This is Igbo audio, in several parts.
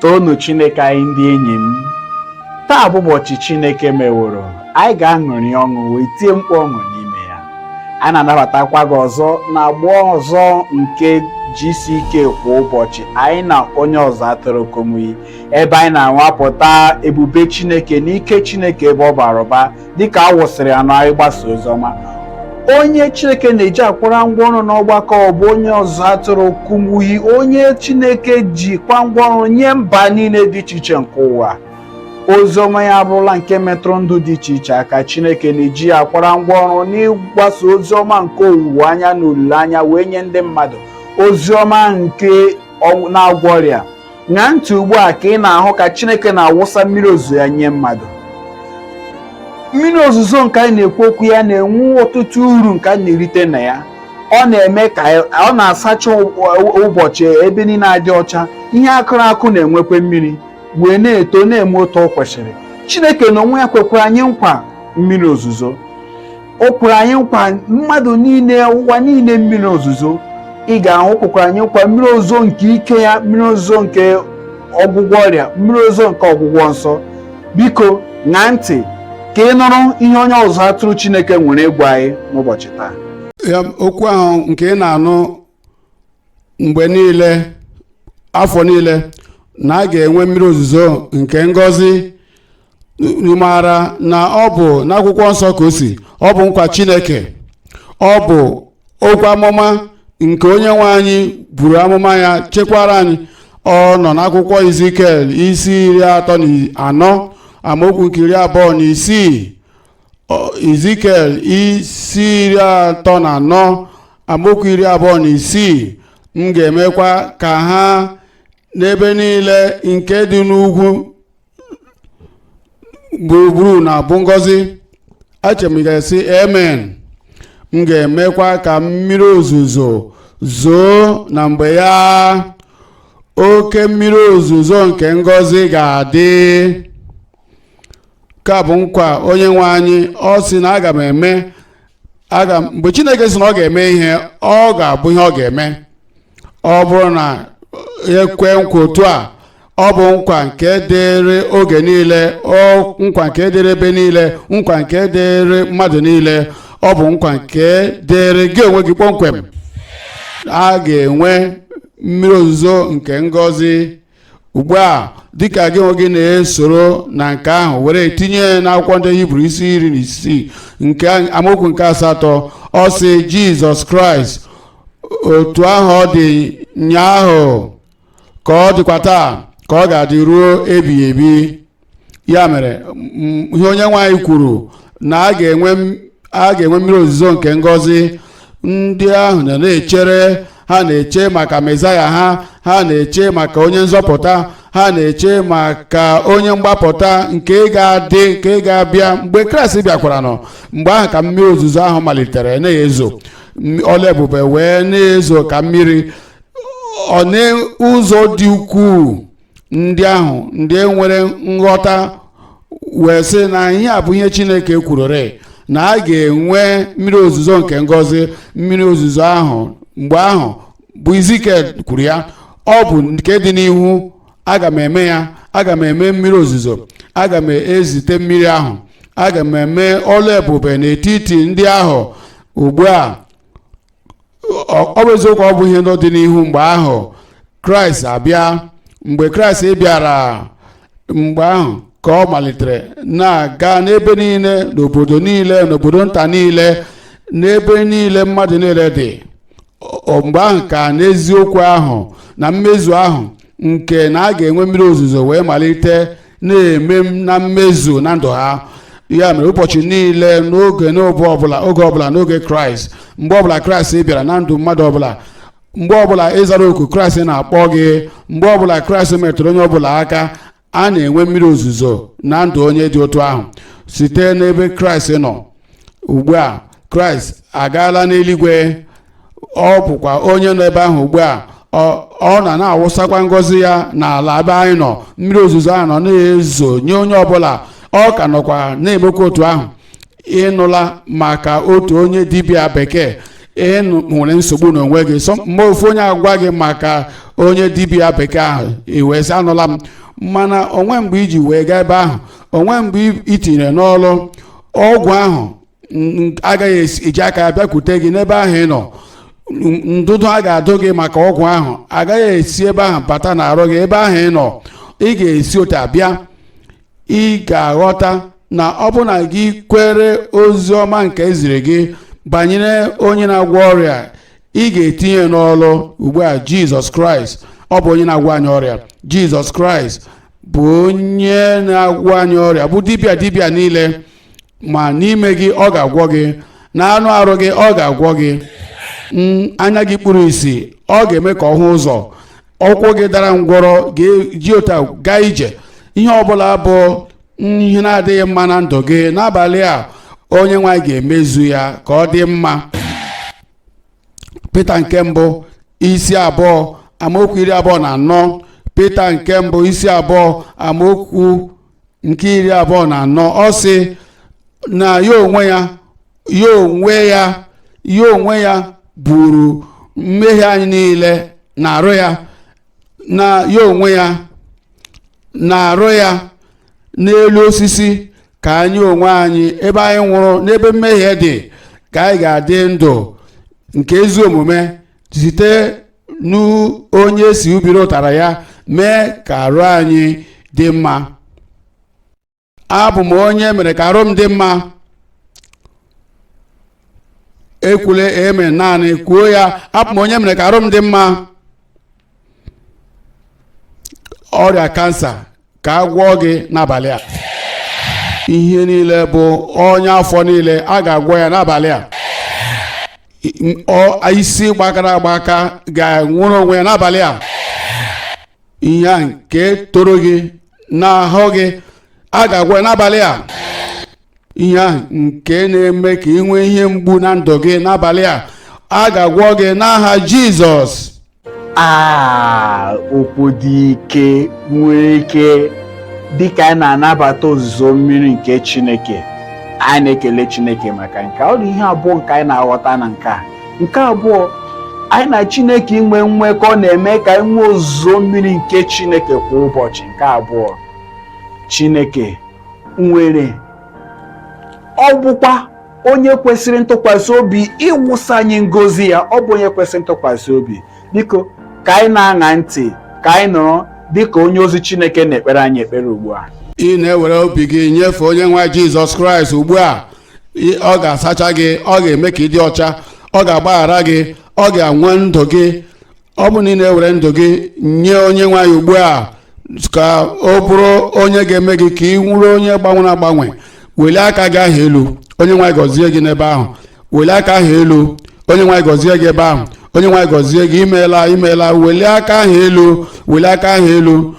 Toonu Chineke anyị ndị enyi m, taa bụ ụbọchị Chineke meworo, anyị ga-aṅụrị ọṅụ wee tie mkpu ọṅụ n'ime ya. A na-anabatakwa gị ọzọ na agba ọzọ nke GCK kwa ụbọchị, anyị na onye ọzọ atụrụ Kumuyi, ebe anyị na-anwapụta ebube Chineke na ike Chineke ebe ọ bara ụba dịka a wụsịrị ya na ịgbasa oziọma. Onye Chineke na-eji akwara ngwa ọrụ n'ọgbakọ bụ onye ọzọ atụrụ Kumuyi, onye Chineke jikwa ngwa ọrụ nye mba niile dị iche iche nke ụwa. Oziọma ya abụrụla nke metụrụ ndụ dị iche iche aka. Chineke na-eji akwara ngwa ọrụ n'ịgbasa oziọma nke owuwe anya na olileanya wee nye ndị mmadụ oziọma nke na-agwọ ọrịa. Ṅaa ntị ugbu a ka ị na-ahụ ka Chineke na-awụsa mmiri ozuzo ya nye mmadụ. Mmiri ozuzo nke anyị na-ekwu okwu ya na-enwe ọtụtụ uru nke anyị na-erite na ya. Ọ na-eme ka ọ na-asacha ụbọchị ebe niile adị ọcha. Ihe akụrụ akụ na-enwekwa mmiri wee na-eto na-eme otu o kwesịrị. Chineke na onwe ya kwekwara anyị nkwa mmiri ozuzo. O kwere anyị nkwa mmadụ niile, ụwa niile mmiri ozuzo. Ị ga-ahụ kwekwara anyị nkwa mmiri ozuzo nke ike ya, mmiri ozuzo nke ọgwụgwọ ọrịa, mmiri ozuzo nke ọgwụgwọ nsọ. Biko ṅaa ntị ka ị nụrụ ihe onye ọzọ atụrụ Chineke nwere ịgwa anyị n'ụbọchị taa. Okwu ahụ nke ị na-anụ mgbe niile, afọ niile, na a ga-enwe mmiri ozuzo nke ngọzi, mara na ọ bụ n'akwụkwọ nsọ ka o si, ọ bụ nkwa Chineke, ọ bụ okwu amụma nke onye nwe anyị buru amụma ya chekwara anyị. Ọ nọ n'akwụkwọ Ezikiel isi 34 amaokwu nke 26. Ezikiel isi 34 amaokwu 26. M ga-emekwa ka ha n'ebe niile nke dị n'ugwu gburugburu na-abụ ngọzi. Achọrọ m ga-esi amen. M ga-emekwa ka mmiri ozuzo zoo na mgbe ya, oke mmiri ozuzo nke ngọzi ga-adị. Ka bụ nkwa onye nwe anyị. Ọ sị na aga m eme, mgbe Chineke sị na ọ ga-eme ihe, ọ ga-abụ ihe ọ ga-eme. Ọ bụrụ na ekwe nkwa otu a, ọ bụ nkwa nke dịrị oge niile, nkwa nke dịrị ebe niile, nkwa nke dịrị mmadụ niile, ọ bụ nkwa nke dịrị gị onwe gị kpọmkwem. A ga-enwe mmiri ozuzo nke ngọzi ugbu a, dịka gị onwe gị na-esoro na nke ahụ were tinye n'akwụkwọ ndị Hibru isi 16 nke amaokwu nke 8. Ọ sị Jizọs Kraịst otu ahụ ọ dị ụnyaahụ ka ọ dịkwa taa, ka ọ ga-adị ruo ebighị ebi. Ya mere ihe onye nwe anyị kwuru na a ga-enwe mmiri ozuzo nke ngọzi. Ndị ahụ na-echere, ha na-eche maka Mesaya ha na-eche maka onye nzọpụta, ha na-eche maka onye mgbapụta nke ga-adị, nke ga-abịa mgbe Kraịst bịakwara. Nọ mgbe ahụ ka mmiri ozuzo ahụ malitere na-ezo, ọla ebube wee na-ezo ka mmiri. Ọ n'ụzọ dị ukwuu, ndị ahụ ndị nwere nghọta wee sị na ihe a bụ ihe Chineke kwurure, na a ga-enwe mmiri ozuzo nke ngọzi. Mmiri ozuzo ahụ mgbe ahụ bụ Ezikiel kwuru ya, ọ bụ nke dị n'ihu. Aga m eme ya, aga m eme mmiri ozuzo, aga m ezite mmiri ahụ, aga m eme ọla ebube n'etiti ndị ahụ. Ugbu a ọ bụ eziokwu, ọ bụ ihe ndị dị n'ihu. Mgbe ahụ Kraịst abịa, mgbe Kraịst bịara, mgbe ahụ ka ọ malitere na-aga n'ebe niile, n'obodo niile, n'obodo nta niile, n'ebe niile mmadụ niile dị. Mgbe ahụ ka n'eziokwu ahụ na mmezu ahụ nke na a ga-enwe mmiri ozuzo wee malite na-eme na mmezu na ndụ ha. Ya mere ụbọchị niile, n'oge ọbụla n'oge Kraịst, mgbe ọbụla Kraịst bịara na ndụ mmadụ ọbụla, mgbe ọbụla ịzara oku Kraịst na-akpọ gị, mgbe ọbụla Kraịst metụrụ onye ọbụla aka, a na-enwe mmiri ozuzo na ndụ onye dị otu ahụ site n'ebe Kraịst nọ. Ugbu a Kraịst agaala n'eluigwe, ọ bụkwa onye nọ ebe ahụ ugbu a. Ọ na-awụsakwa ngọzi ya n'ala ebe anyị nọ. Mmiri ozuzo ahụ nọ na-ezo nye onye ọbụla. Ọ ka nọkwa na-emekwa otu ahụ. Ịnụla maka otu onye dibịa bekee ị nwere nsogbu n'onwe gị mgbe ofu onye agwa gị maka onye dibịa bekee ahụ iwee sị anụla m, mana onwe mgbe iji wee gaa ebe ahụ, onwe mgbe itinyere n'ọlụ ọgwụ ahụ agaghị eji aka ya bịakwute gị n'ebe ahụ ị nọ. Ndụdụ a ga-adụ gị maka ọgwụ ahụ agaghị esi ebe ahụ bata n'arụ gị. Ebe ahụ ị nọ, ị ga-esi otu abịa. Ị ga-aghọta na ọ bụ na gị kwere ozi ọma nke eziri gị banyere onye na-agwọ ọrịa, ị ga-etinye n'ọlụ ugbu a. Jizọs Kraịst ọ bụ onye na-agwọ anyị ọrịa. Jizọs Kraịst bụ onye na-agwọ anyị ọrịa, bụ dibịa niile. Ma n'ime gị ọ ga-agwọ gị, na anụ arụ gị ọ ga-agwọ gị, anya gị kpuru ìsì ọ ga-eme ka ọ hụ ụzọ, ụkwụ gị dara ngwọrọ ga-eji ụta gaa ije. Ihe ọbụla bụ ihe na-adịghị mma na ndụ gị n'abalị a, onye nwe anyị ga-emezu ya ka ọ dị mma. Pita nke mbụ isi 2 amaokwu 24. Pita nke mbụ isi 2 amaokwu nke 24. Ọ sị na ya onwe ya buru mmehie anyị niile na-arụ ya, na ya onwe ya na-arụ ya n'elu osisi, ka anyị onwe anyị ebe anyị nwụrụ n'ebe mmehie dị, ka anyị ga-adị ndụ nke ezi omume site n'onye si ubiri ụtara ya mee ka arụ anyị dị mma. Abụ m onye mere ka arụ m dị mma. Ekwule eme naanị, kwuo ya, abụ m onye mere ka arụ m dị mma. Ọrịa kansa ka a gwọọ gị n'abalị a. Ihe niile bụ ọnya afọ niile a ga-agwọ ya n'abalị a. Isi gbakara agbaka ga-enwere onwe ya n'abalị a. Ihe a nke toro gị n'ahụ gị a ga-agwọ ya n'abalị a. Ihe a nke na-eme ka ị nwee ihe mgbu na ndụ gị n'abalị a ga-agwọ gị n'aha Jizọs. Okwu dị ike nwere ike dịka anyị na-anabata ozuzo mmiri nke Chineke. Anyị na-ekele Chineke maka nke ọ dị ihe abụọ nke anyị na-aghọta na nke abụọ, anyị na Chineke inwe nwekọ na-eme ka anyị nwee ozuzo mmiri nke Chineke kwa ụbọchị. Nke abụọ, Chineke nwere ọ bụkwa onye kwesịrị ntụkwasị obi ịwụsa anyị ngọzi ya. Ọ bụ onye kwesịrị ntụkwasị obi. Biko ka anyị na-aṅa ntị, ka anyị nọrọ dịka onye ozi Chineke na-ekpere anyị ekpere ugbu a. Ị na-ewere obi gị nyefee onye nwe Jizọs Kraịst ugbu a. Ọ ga-asacha gị, ọ ga-eme ka ị dị ọcha, ọ ga-agbaghara gị, ọ ga-anwe ndụ gị. Ọ bụ na ị na-ewere ndụ gị nye onye nwe anyị ugbu a, ka ọ bụrụ onye ga-eme gị ka ị nwụrụ onye gbanwere agbanwe. Welie aka gị ahụ elu, onye nwe anyị gọzie gị n'ebe ahụ. Welie aka ahụ elu, onye nwe anyị gọzie gị ebe ahụ. Onye nwe anyị gọzie gị, imeela. Welie aka ahụ elu, welie aka ahụ elu.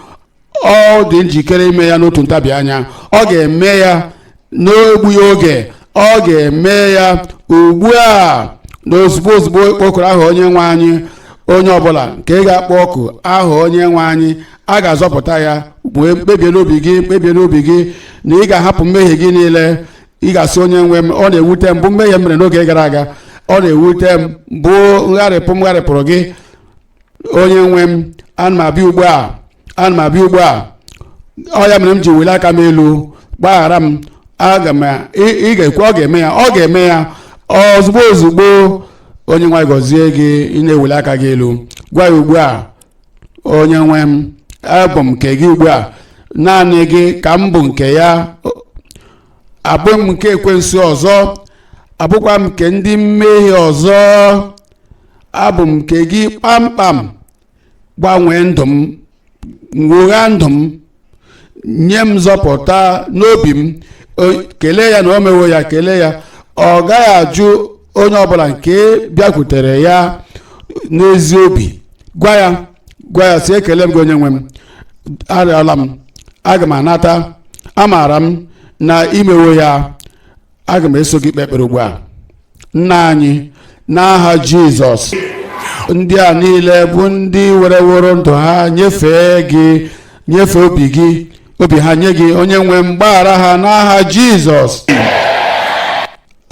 Ọ dị njikere ime ya n'otu ntabi anya. Ọ ga-eme ya n'egbughị oge. Ọ ga-eme ya ugbu a n'ozugbo okpokoro ahụ onye nwe anyị. Onye ọbụla nke ị ga-akpọ ọkụ ahụ onye nwe anyị, a ga-azọpụta ya. Kpebie n'obi gị na ị ga-ahapụ mmehie gị niile. Ị ga-asị onye nwe m, ọ na-ewute m bụ mmehie m mere n'oge gara aga, ọ na-ewute m bụ m gharịpụrụ gị. Onye nwe m, ana m abịa ugbu a. Ọ ya mere m ji weli aka m elu, gbaghara m. Ị ga-ekwe, ọ ga-eme ya ozugbo. Onye nwe gọzie gị, ị na-eweli aka gị elu, gwa ya ugbu a, onye nwe m, abụ m nke gị ugbu a. Naanị gị ka m bụ nke ya. Abụ m nke ekwensu ọzọ, abụkwa m nke ndị mmehie ọzọ. Abụ m nke gị kpamkpam. Gbanwee ndụ m, nwogha ndụ m, nye m nzọpụta n'obi m. Kelee ya na o mewo ya, kelee ya. Ọ gaghị ajụ onye ọbụla nke bịakwutere ya n'ezi obi. Gwa ya sị, ekele m gị onye nwe m, arịọla m, aga m anata, amaara m na imewo ya. Aga m eso gị kpee ekpere ugbu a. Nna anyị, n'aha Jizọs, ndị a niile bụ ndị wereworo ndụ ha nyefee gị, nyefee obi ha nye gị, onye nwe m, gbaghara ha n'aha Jizọs.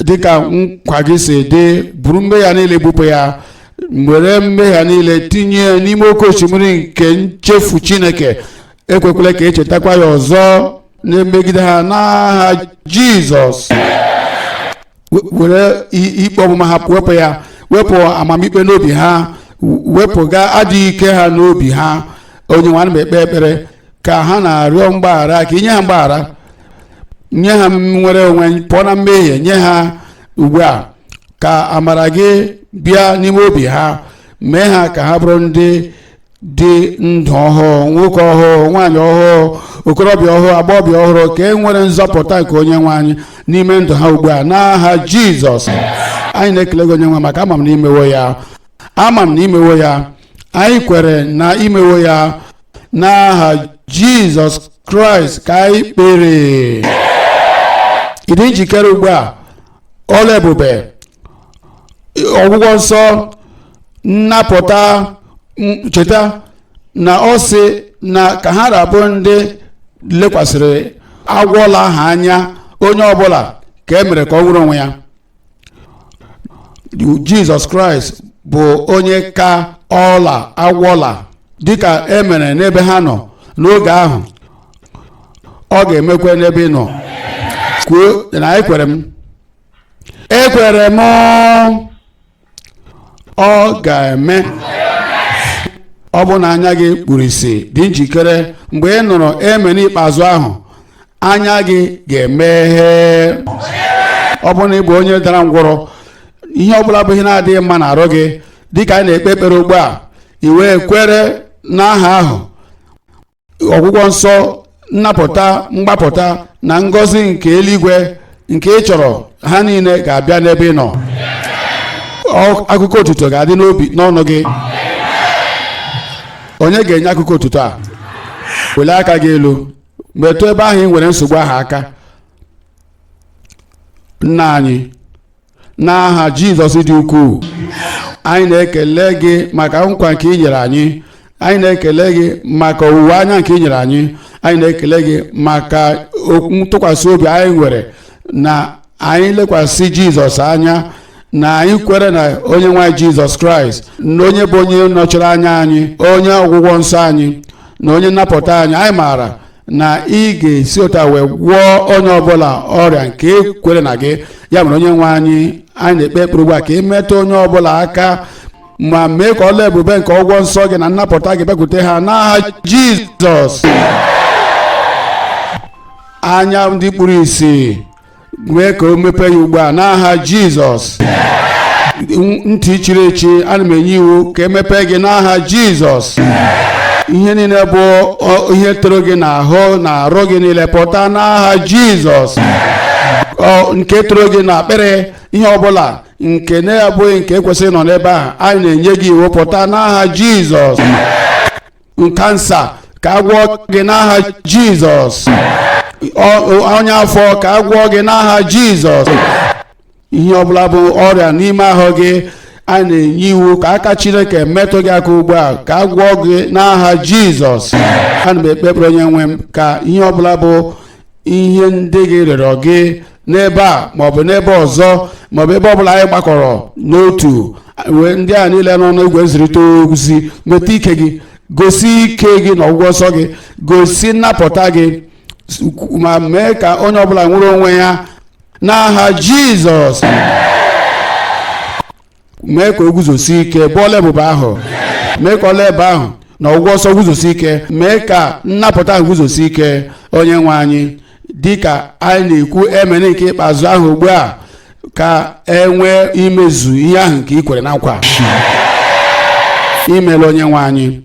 dịka nkwa gị si dị, buru mmehie ya niile bupụ ya, were mmehie ya niile tinye n'ime oke osimiri nke nchefu Chineke. Ekwekwala ka echetakwa ya ọzọ na-emegide ha n'aha Jizọs. Were ikpe ọmụma ha wepụ ya, wepụ amamikpe n'obi ha, wepụga adịghị ike ha n'obi ha. Onye nwe anyị ekpe ekpere ka ha na-arịọ mgbaghara, ka inye ha mgbaghara, nye ha nwere onwe, pụọ na mmehie, nye ha ugbu a ka amara gị bịa n'ime obi ha, mee ha ka ha bụrụ ndị dị ndụ ọhụụ, nwoke ọhụụ, nwaanyị ọhụụ, okorobịa ọhụụ, agbọghọbịa ọhụrụ, ka e nwere nzọpụta nke onye nwe anyị n'ime ndụ ha ugbu a n'aha Jizọs. Anyị na-ekele gị onye nwe maka ama m na imewo ya, ama m na imewo ya, anyị kwere na imewo ya n'aha Jizọs Kraịst ka anyị kpere. Ị dị njikere ugbu a? Ọla ebube, ọgwụgwọ nsọ, nnapụta. Cheta na ọ sị na ka ha rabụ ndị lekwasịrị agwọla ha anya, onye ọbụla ka e mere ka ọ nwere onwe ya. Jizọs Kraịst bụ onye ka ọla agwọla, dịka e mere n'ebe ha nọ n'oge ahụ, ọ ga-emekwa n'ebe ị nọ. Kwuo na ekwere m, ọ ga-eme. Ọ bụ na anya gị kpuru ìsì, dị njikere mgbe ị nụrụ eme n'ikpeazụ ahụ, anya gị ga-emeghe. Ọ bụ na ị bụ onye dara ngwụrọ, ihe ọbụla bụ ihe na-adịghị mma na-arụ gị, dịka anyị na-ekpe ekpere ugbu a, i wee kwere n'aha ahụ, ọgwụgwọ nsọ, nnapụta, mgbapụta na ngọzi nke eluigwe nke ị chọrọ, ha niile ga-abịa n'ebe ị nọ. Akụkọ otuto ga-adị n'ọnụ gị. Onye ga-enye akụkọ otuto a? Welie aka gị elu, metụ ebe ahụ ị nwere nsogbu ahụ aka. Nna anyị, n'aha Jizọs dị ukwuu, anyị na-ekele gị maka nkwa nke ị nyere anyị. Anyị na-ekele gị maka owuwe anya nke ị nyere anyị. Anyị na-ekele gị maka ntụkwasị obi anyị nwere na anyị lekwasị Jizọs anya, na anyị kwere na onye nwe Jizọs Kraịst, na onye bụ onye nọchiri anya anyị, onye ọgwụgwọ nsọ anyị, na onye nnapụta anyị. Anyị maara na ị ga-esi ụta wee gwọọ onye ọbụla ọrịa nke kwere na gị. Ya mere onye nwe anyị na-ekpe ekpere ugbu a ka ị metụ onye ọbụla aka, ma mee ka ọla ebube nke ọgwụgwọ nsọ gị na nnapụta gị bịakwute ha n'aha Jizọs. Anya ndị kpuru ìsì, mee ka o mepee ya ugbu a n'aha Jizọs. Ntị chiri echi, ana m enye iwu ka emepee gị n'aha Jizọs. Ihe niile bụ ihe toro gị n'ahụ na arụ gị niile pụta n'aha Jizọs. Nke toro gị na akpịrị, ihe ọbụla nke na-abụghị nke kwesịrị nọ n'ebe ahụ, anyị na-enye gị iwu pụta n'aha Jizọs. Kansa ka agwọ gị n'aha Jizọs. Onye afọ ka agwọ gị n'aha Jizọs. Ihe ọbụla bụ ọrịa n'ime ahụ gị, anyị na-enye iwu ka aka Chineke metụ gị aka ugbu a, ka agwọ gị n'aha Jizọs. Ana m ekpe ekpere onye nwe m ka ihe ọbụla bụ ihe ndị gị rịọrọ gị n'ebe a maọbụ n'ebe ọzọ, maọbụ ebe ọbụla anyị gbakọrọ n'otu, ndị a niile nọ n'igwe nzirịta ozi, nweta ike gị, gosi ike gị na ọgwụgwọ nsọ gị, gosi nnapụta gị, ma mee ka onye ọbụla nwere onwe ya n'aha Jizọs. Mee ka o guzosi ike bụ ọla ebube ahụ, mee ka ọla ebe ahụ na ọgwụgwọ nsọ guzosi ike, mee ka nnapụta ahụ guzosi ike. Onye nwe anyị, dịka anyị na-ekwu emene nke ikpeazụ ahụ ugbu a, ka e nwee imezu ihe ahụ nke i kwere na nkwa. Imeela onye nwe anyị,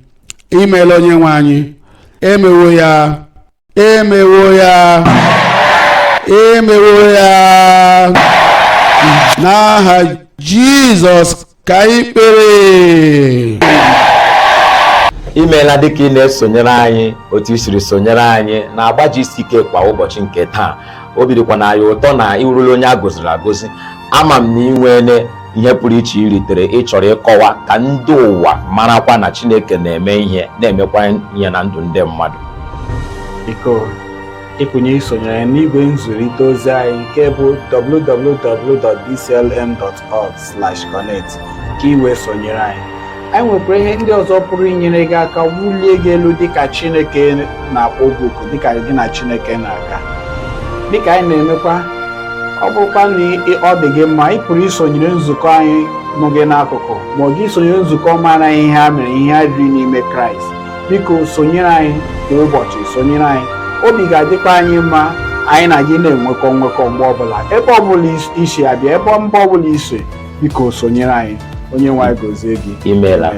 imeela onye nwe anyị, emewo ya, emewo ya, emewo ya. N'aha Jizọs ka anyị kpere. Imeela dịka ị na-esonyere anyị otu i siri sonyere anyị na-agba GCK kwa ụbọchị nke taa. Obi dịkwa na anyị ụtọ na ịwụrụla onye a gọziri agọzi. Ama m na ị nwere ihe pụrụ iche iritere ị chọrọ ịkọwa ka ndị ụwa marakwa na Chineke na-eme ihe, na-emekwa ihe na ndụ ndị mmadụ. Biko ịpụnye isonyere n'igwe nzụrịta ozi anyị nke bụ www.dclm.org/connect ka ị wee sonyere anyị. Anyị nwekwara ihe ndị ọzọ pụrụ inyere gị aka wulie gị elu dịka Chineke na-akpọ gị oku, dịka gị na Chineke na-aga. Dịka anyị na-emekwa, ọ bụrụkwa na ọ dị gị mma, ị pụrụ isonyere nzukọ anyị nọ gị n'akụkụ, ma ọ gị sonyere nzukọ mara ihe ha mere, ihe ha riri n'ime Kraịst. Biko sonyere anyị kwa ụbọchị, sonyere anyị. Obi ga-adịkwa anyị mma anyị na gị na-enwekọ mgbe ọbụla, ebe ọbụla isi abịa, ebe mba ọbụla iso, biko sonyere anyị. Onye nwe anyị gozie gị. Imeela.